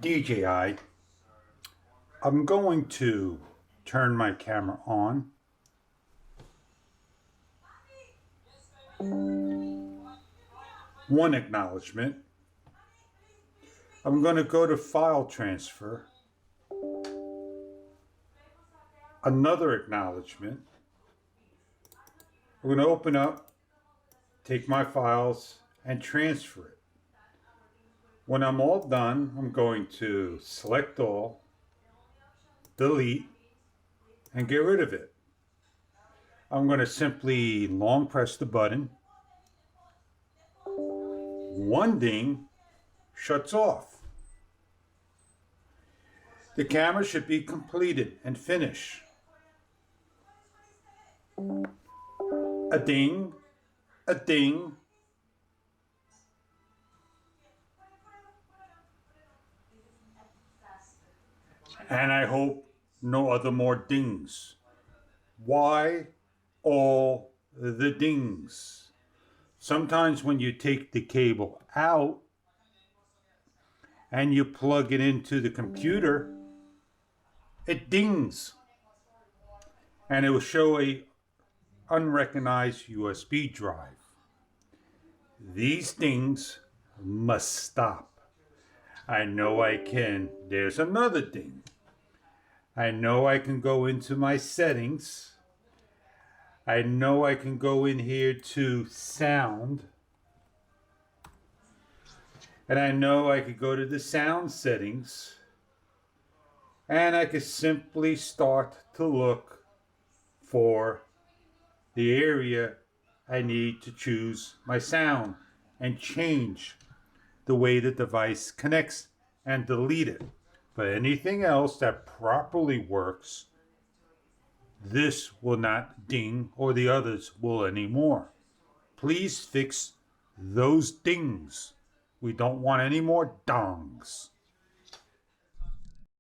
DJI. I'm going to turn my camera on. One acknowledgement. I'm going to go to file transfer. Another acknowledgement. I'm going to open up, take my files, and transfer it. When I'm all done, I'm going to select all, delete, and get rid of it. I'm going to simply long press the button. One ding shuts off. The camera should be completed and finished. A ding, a ding. And I hope no other more dings. Why all the dings? Sometimes when you take the cable out and you plug it into the computer, it dings. And it will show a unrecognized USB drive. These dings must stop. I know I can. There's another ding. I know I can go into my settings. I know I can go in here to sound. And I know I could go to the sound settings. And I could simply start to look for the area I need to choose my sound and change the way the device connects and delete it. But anything else that properly works, this will not ding or the others will anymore. Please fix those dings. We don't want any more dongs.